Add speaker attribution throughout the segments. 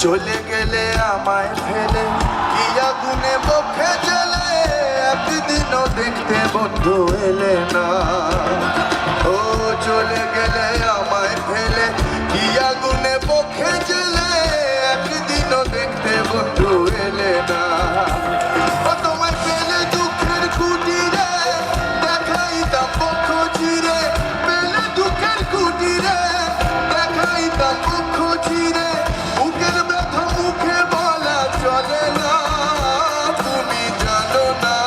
Speaker 1: চলে গেলে আমায় ফেলে কি আগুনে মুখে জ্বলে একদিনও দেখতে বন্ধু এলে না। ও চলে গেলে আমায় ফেলে কি আগুনে মুখে জ্বলে একদিনও দেখতে বন্ধু এলে না। ও তোমায় পেলে দুঃখের কুটিরে দেখাইতাম পক্ষ চিরে, পেলে দুঃখের কুটিরে দেখাইতাম পক্ষ চিরে, বুকের ব্যথা মুখে বলা চলে না। তুমি জানো না,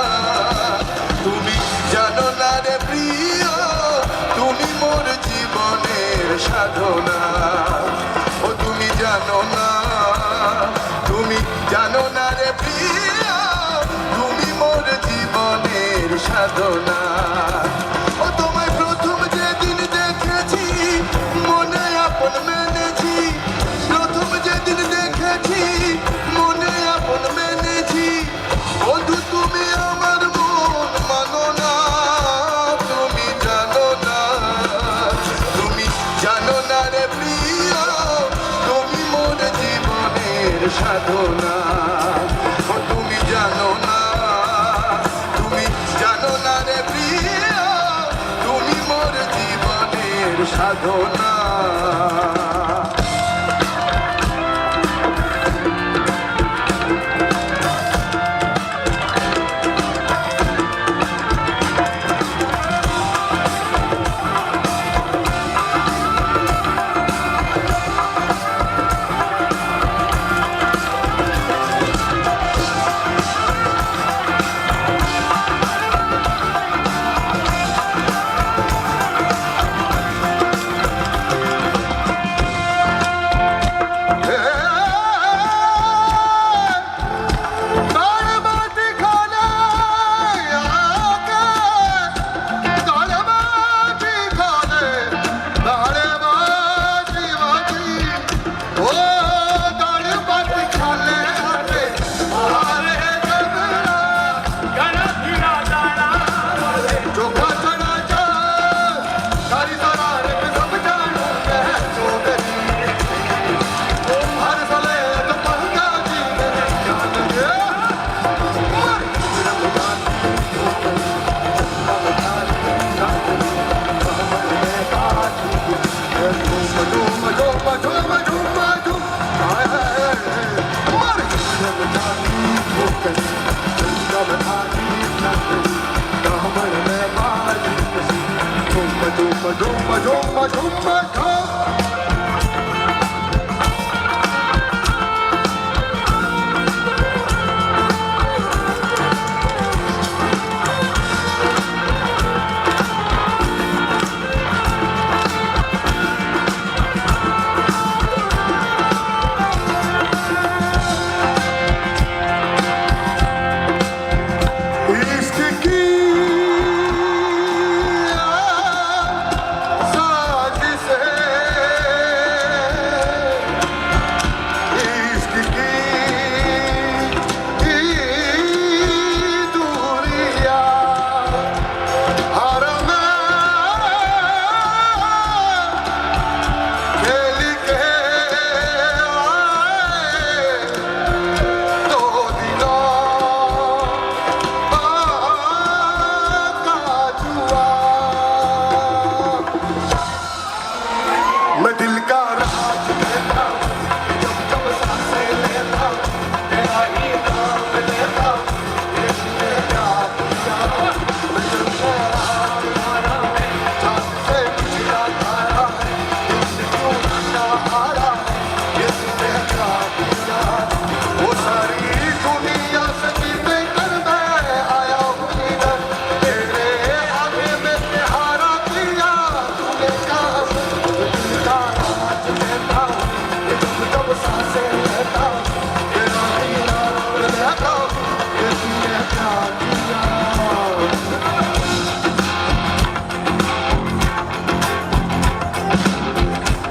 Speaker 1: তুমি জানো না রে প্রিয়, তুমি মোর জীবনের সাধনা। ও তুমি জানো না, তুমি জানো না রে প্রিয়, তুমি মোর জীবনের সাধনা। ও তোমায় প্রথম যেদিন দেখেছি মনে আপন মেনেছি, প্রথম যেদিন দেখেছি মনে আপন মেনেছি, বন্ধু তুমি আমার মন মানো না। তুমি জানো না, তুমি জানো না রে প্রিয়, তুমি মোর জীবনের সাধনা। ও তুমি জানো না, তুমি জানো না রে প্রিয়, তুমি মোর জীবনের সাধনা।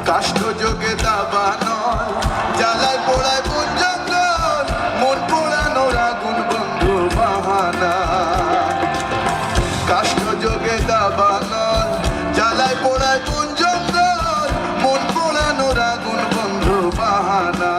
Speaker 1: কাষ্ঠযোগে দাবা নয়, জ্বালায় পোড়ায় বন জঙ্গল, মন পোড়ানোর আগুন বন্ধু বাহানা। কাষ্ঠযোগে দাবা নয়, জ্বালায় পোড়ায় বন জঙ্গল, মন পোড়ানোর আগুন বন্ধু বাহানা।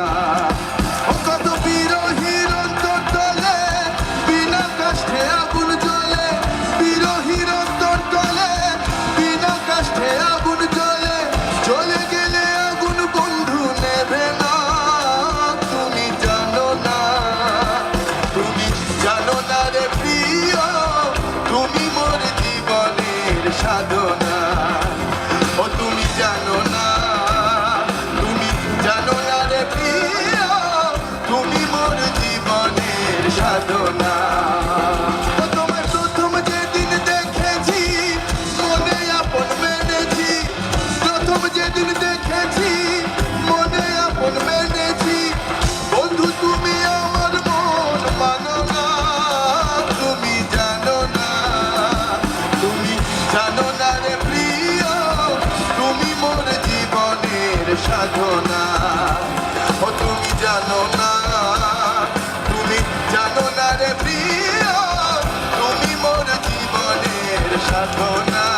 Speaker 1: সাধনা। ও তুমি জানো না, তুমি জানো না রে প্রিয়, তুমি মোর জীবনের সাধনা।